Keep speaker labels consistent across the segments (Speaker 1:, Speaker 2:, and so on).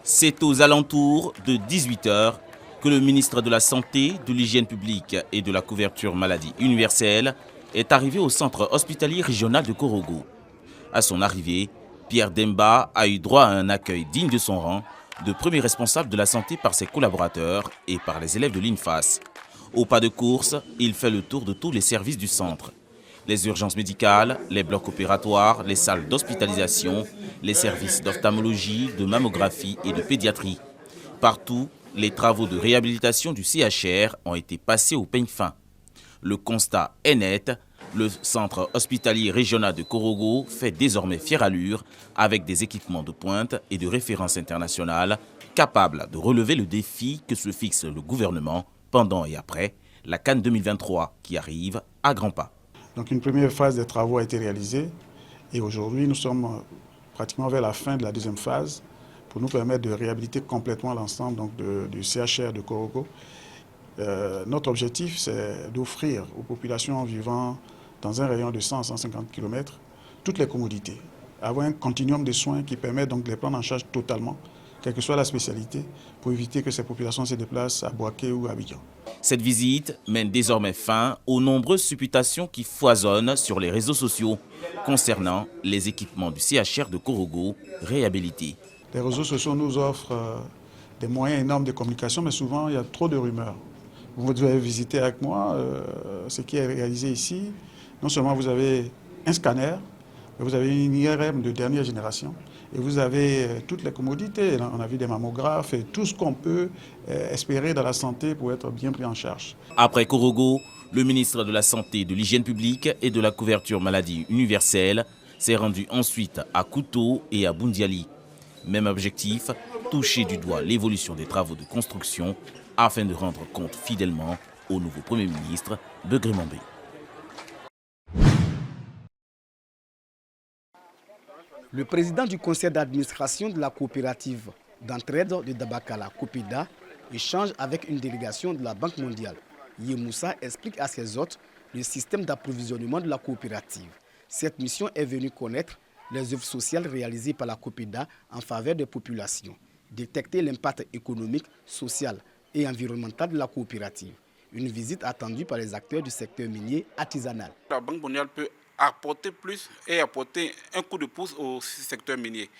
Speaker 1: C'est aux alentours de 18 h que le ministre de la Santé, de l'Hygiène publique et de la couverture maladie universelle est arrivé au centre hospitalier régional de Korogo. À son arrivée, Pierre Demba a eu droit à un accueil digne de son rang, de premier responsable de la santé par ses collaborateurs et par les élèves de l'INFAS. Au pas de course, il fait le tour de tous les services du centre. Les urgences médicales, les blocs opératoires, les salles d'hospitalisation, les services d'ophtalmologie, de mammographie et de pédiatrie. Partout, les travaux de réhabilitation du CHR ont été passés au peigne fin. Le constat est net, le centre hospitalier régional de Korogo fait désormais fière allure avec des équipements de pointe et de référence internationale capables de relever le défi que se fixe le gouvernement pendant et après la CAN 2023 qui arrive à grands pas.
Speaker 2: Donc une première phase des travaux a été réalisée et aujourd'hui nous sommes pratiquement vers la fin de la deuxième phase pour nous permettre de réhabiliter complètement l'ensemble du CHR de Korogo. Notre objectif, c'est d'offrir aux populations vivant dans un rayon de 100 à 150 km toutes les commodités, avoir un continuum de soins qui permet donc de les prendre en charge totalement, quelle que soit la spécialité, pour éviter que ces populations se déplacent à Bouaké ou à Abidjan.
Speaker 1: Cette visite mène désormais fin aux nombreuses supputations qui foisonnent sur les réseaux sociaux concernant les équipements du CHR de Korogo réhabilités.
Speaker 2: Les réseaux sociaux nous offrent des moyens énormes de communication, mais souvent il y a trop de rumeurs. Vous devez visiter avec moi ce qui est réalisé ici. Non seulement vous avez un scanner, mais vous avez une IRM de dernière génération et vous avez toutes les commodités. On a vu des mammographes et tout ce qu'on peut espérer dans la santé pour être bien pris en charge.
Speaker 1: Après Korogo, le ministre de la Santé, de l'Hygiène publique et de la couverture maladie universelle s'est rendu ensuite à Kouto et à Boundiali. Même objectif, toucher du doigt l'évolution des travaux de construction afin de rendre compte fidèlement au nouveau Premier ministre Begré Mambé.
Speaker 3: Le président du conseil d'administration de la coopérative d'entraide de Dabakala, Kopeda, échange avec une délégation de la Banque mondiale. Yemoussa explique à ses hôtes le système d'approvisionnement de la coopérative. Cette mission est venue connaître les œuvres sociales réalisées par la Kopeda en faveur des populations, détecter l'impact économique, social et environnemental de la coopérative. Une visite attendue par les acteurs du secteur minier artisanal.
Speaker 4: La Banque mondiale peut apporter plus et apporter un coup de pouce au secteur minier.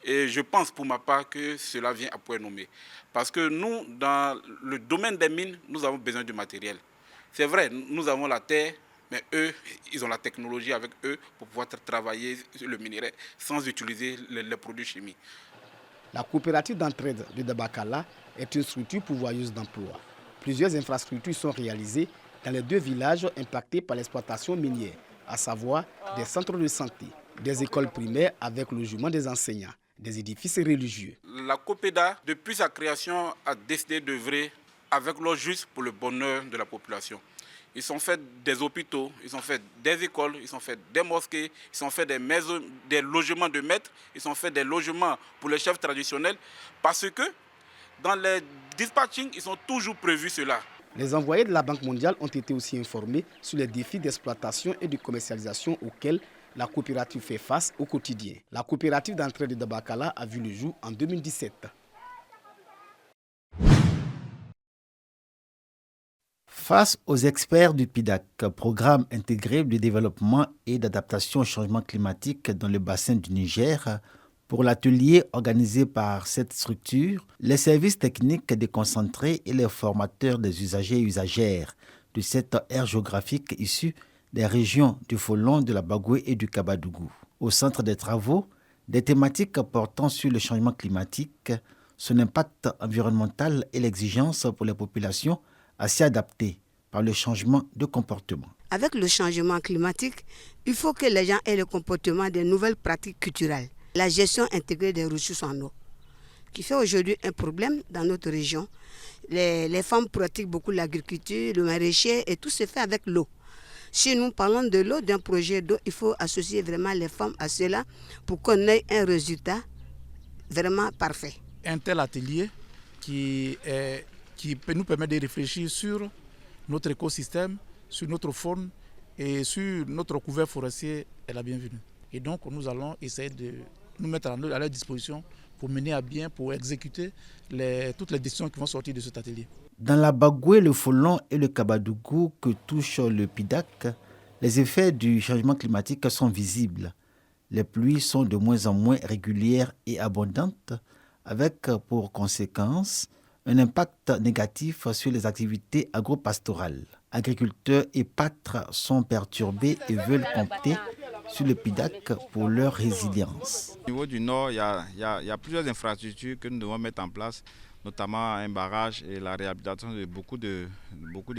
Speaker 4: Et je pense pour ma part que cela vient à point nommé. Parce que nous, dans le domaine des mines, nous avons besoin de matériel. C'est vrai, nous avons la terre, mais eux, ils ont la technologie avec eux pour pouvoir travailler le minerai sans utiliser les produits chimiques.
Speaker 3: La coopérative d'entraide de Dabakala est une structure pourvoyeuse d'emplois. Plusieurs infrastructures sont réalisées dans les 2 villages impactés par l'exploitation minière, à savoir des centres de santé, des écoles primaires avec le logement des enseignants, des édifices religieux.
Speaker 4: La COPEDA, depuis sa création, a décidé d'œuvrer avec l'eau juste pour le bonheur de la population. Ils ont fait des hôpitaux, ils ont fait des écoles, ils ont fait des mosquées, ils ont fait des maisons, des logements de maîtres, ils ont fait des logements pour les chefs traditionnels, parce que dans les dispatchings, ils ont toujours prévu cela.
Speaker 3: Les envoyés de la Banque mondiale ont été aussi informés sur les défis d'exploitation et de commercialisation auxquels la coopérative fait face au quotidien. La coopérative d'entraide de Dabakala a vu le jour en 2017.
Speaker 5: Face aux experts du PIDAC, programme intégré de développement et d'adaptation au changement climatique dans le bassin du Niger, pour l'atelier organisé par cette structure, les services techniques déconcentrés et les formateurs des usagers et usagères de cette aire géographique issue des régions du Folon, de la Bagoué et du Kabadougou. Au centre des travaux, des thématiques portant sur le changement climatique, son impact environnemental et l'exigence pour les populations à s'y adapter par le changement de comportement.
Speaker 6: Avec le changement climatique, il faut que les gens aient le comportement des nouvelles pratiques culturelles. La gestion intégrée des ressources en eau, qui fait aujourd'hui un problème dans notre région. Les femmes pratiquent beaucoup l'agriculture, le maraîcher et tout se fait avec l'eau. Si nous parlons de l'eau, d'un projet d'eau, il faut associer vraiment les femmes à cela pour qu'on ait un résultat vraiment parfait.
Speaker 7: Un tel atelier qui nous permet de réfléchir sur notre écosystème, sur notre faune et sur notre couvert forestier est la bienvenue. Et donc nous allons essayer de nous mettre à leur disposition pour mener à bien, pour exécuter toutes les décisions qui vont sortir de cet atelier.
Speaker 5: Dans la Bagoué, le Folon et le Kabadougou que touche le PIDAC, les effets du changement climatique sont visibles. Les pluies sont de moins en moins régulières et abondantes, avec pour conséquence un impact négatif sur les activités agro-pastorales. Agriculteurs et pâtres sont perturbés et veulent compter sur le PIDAC pour leur résilience.
Speaker 8: Au niveau du Nord, il y a plusieurs infrastructures que nous devons mettre en place, notamment un barrage et la réhabilitation de beaucoup de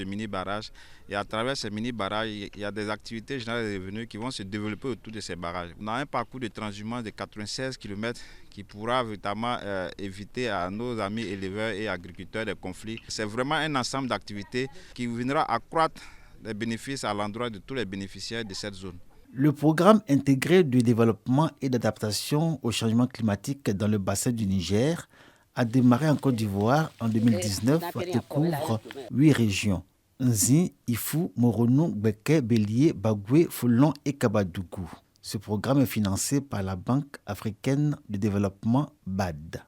Speaker 8: mini-barrages. Et à travers ces mini-barrages, il y a des activités générales de revenus qui vont se développer autour de ces barrages. On a un parcours de transhumance de 96 km qui pourra véritablement éviter à nos amis éleveurs et agriculteurs des conflits. C'est vraiment un ensemble d'activités qui viendra accroître les bénéfices à l'endroit de tous les bénéficiaires de cette zone.
Speaker 5: Le programme intégré de développement et d'adaptation au changement climatique dans le bassin du Niger a démarré en Côte d'Ivoire en 2019 et couvre 8 régions. Nzi, Ifou, Moronou, Beke, Bélier, Bagoué, Folon et Kabadougou. Ce programme est financé par la Banque africaine de développement BAD.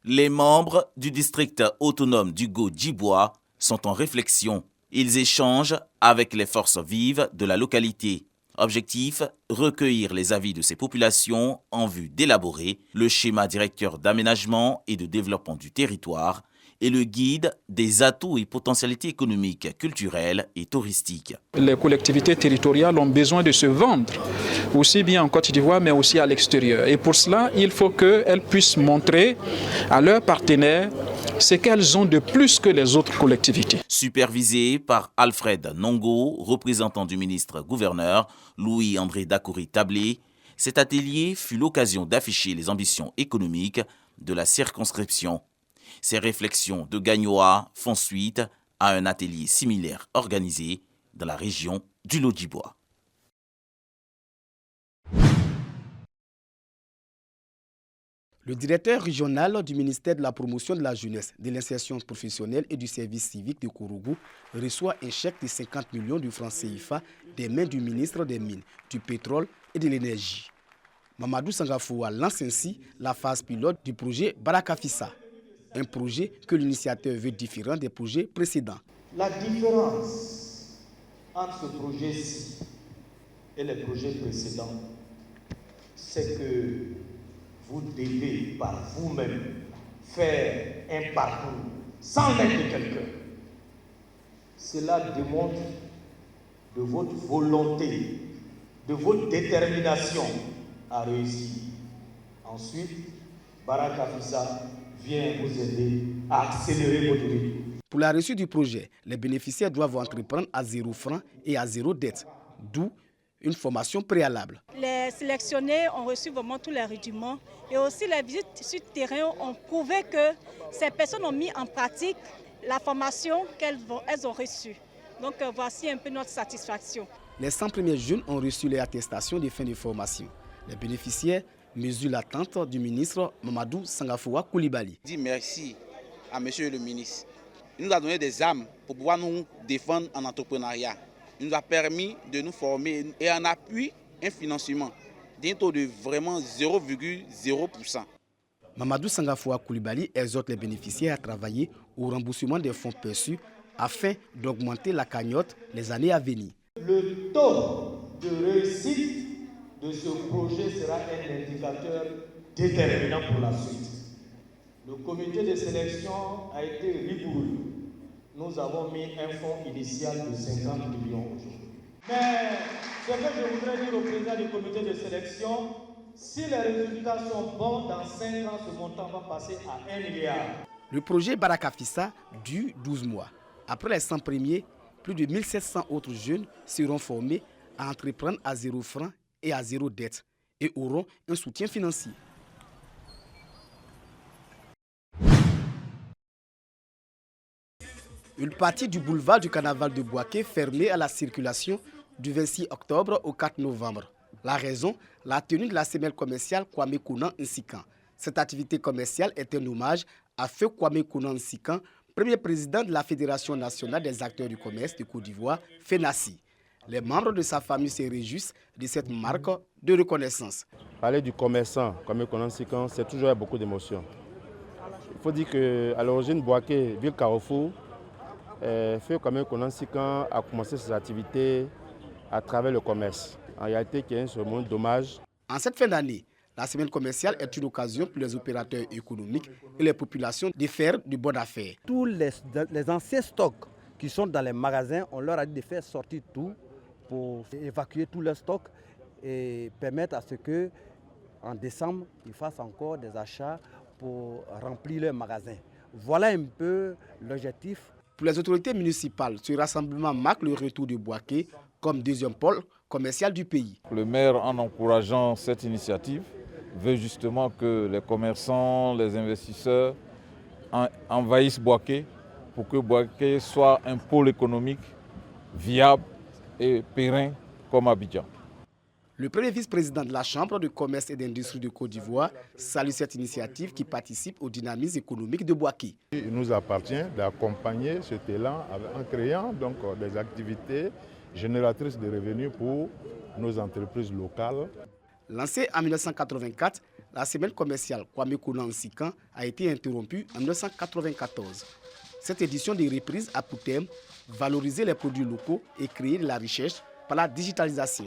Speaker 1: Les membres du district autonome du Go-Djibois sont en réflexion. Ils échangent avec les forces vives de la localité. Objectif, recueillir les avis de ces populations en vue d'élaborer le schéma directeur d'aménagement et de développement du territoire et le guide des atouts et potentialités économiques, culturelles et touristiques.
Speaker 9: Les collectivités territoriales ont besoin de se vendre, aussi bien en Côte d'Ivoire, mais aussi à l'extérieur. Et pour cela, il faut qu'elles puissent montrer à leurs partenaires ce qu'elles ont de plus que les autres collectivités.
Speaker 1: Supervisé par Alfred Nongo, représentant du ministre-gouverneur Louis-André Dakouri-Tablé, cet atelier fut l'occasion d'afficher les ambitions économiques de la circonscription. Ces réflexions de Gagnoa font suite à un atelier similaire organisé dans la région du Lodjibois.
Speaker 3: Le directeur régional du ministère de la Promotion de la Jeunesse, de l'Insertion professionnelle et du service civique de Kourougou reçoit un chèque de 50 millions de francs CFA des mains du ministre des Mines, du Pétrole et de l'Énergie. Mamadou Sangafoua lance ainsi la phase pilote du projet Barakafissa, un projet que l'initiateur veut différent des projets précédents.
Speaker 10: La différence entre ce projet-ci et les projets précédents, c'est que vous devez par vous-même faire un parcours sans l'aide de quelqu'un. Cela démontre de votre volonté, de votre détermination à réussir. Ensuite, Barakafissa vient vous aider à accélérer votre vie.
Speaker 3: Pour la réussite du projet, les bénéficiaires doivent entreprendre à 0 francs et à 0 dette, d'où une formation préalable.
Speaker 11: Les sélectionnés ont reçu vraiment tous les rudiments et aussi les visites sur terrain ont prouvé que ces personnes ont mis en pratique la formation qu'elles ont reçue. Donc voici un peu notre satisfaction.
Speaker 3: Les 100 premiers jeunes ont reçu les attestations de fin de formation. Les bénéficiaires mesurent l'attente du ministre Mamadou Sangafoua Koulibaly.
Speaker 12: Je dis merci à monsieur le ministre. Il nous a donné des armes pour pouvoir nous défendre en entrepreneuriat. Il nous a permis de nous former et en appui un financement d'un taux de vraiment 0,0%.
Speaker 3: Mamadou Sangafoua Koulibaly exhorte les bénéficiaires à travailler au remboursement des fonds perçus afin d'augmenter la cagnotte les années à venir.
Speaker 10: Le taux de réussite de ce projet sera un indicateur déterminant pour la suite. Le comité de sélection a été rigoureux. Nous avons mis un fonds initial de 50 millions aujourd'hui. Mais ce que je voudrais dire au président du comité de sélection, si les résultats sont bons, dans 5 ans, ce montant va passer à 1 milliard.
Speaker 3: Le projet Barakafissa dure 12 mois. Après les 100 premiers, plus de 1700 autres jeunes seront formés à entreprendre à 0 francs et à 0 dette et auront un soutien financier. Une partie du boulevard du carnaval de Bouaké fermée à la circulation du 26 octobre au 4 novembre. La raison, la tenue de la semaine commerciale Kwame Kounan Nsikan. Cette activité commerciale est un hommage à Feu Kwame Kounan Nsikan, premier président de la Fédération nationale des acteurs du commerce de Côte d'Ivoire, FENACI. Les membres de sa famille se réjouissent de cette marque de reconnaissance.
Speaker 13: Parler du commerçant comme Konansikan, c'est toujours beaucoup d'émotions. Il faut dire qu'à l'origine, Bouaké, ville Carrefour, fait comme Konansikan a commencé ses activités à travers le commerce. En réalité, qui est un moment dommage.
Speaker 3: En cette fin d'année, la semaine commerciale est une occasion pour les opérateurs économiques et les populations de faire du bon affaire.
Speaker 14: Tous les anciens stocks qui sont dans les magasins, on leur a dit de faire sortir tout pour évacuer tous leurs stocks et permettre à ce que en décembre, ils fassent encore des achats pour remplir leurs magasins. Voilà un peu l'objectif.
Speaker 3: Pour les autorités municipales, ce rassemblement marque le retour de Bouaké comme deuxième pôle commercial du pays.
Speaker 15: Le maire, en encourageant cette initiative, veut justement que les commerçants, les investisseurs envahissent Bouaké pour que Bouaké soit un pôle économique viable et périn comme Abidjan.
Speaker 3: Le premier vice-président de la Chambre de commerce et d'industrie de Côte d'Ivoire salue cette initiative qui participe au dynamisme économique de Bouaké.
Speaker 16: Il nous appartient d'accompagner cet élan en créant donc des activités génératrices de revenus pour nos entreprises locales.
Speaker 3: Lancée en 1984, la semaine commerciale Kwame Konansikan a été interrompue en 1994. Cette édition de reprise a pour thème valoriser les produits locaux et créer de la richesse par la digitalisation.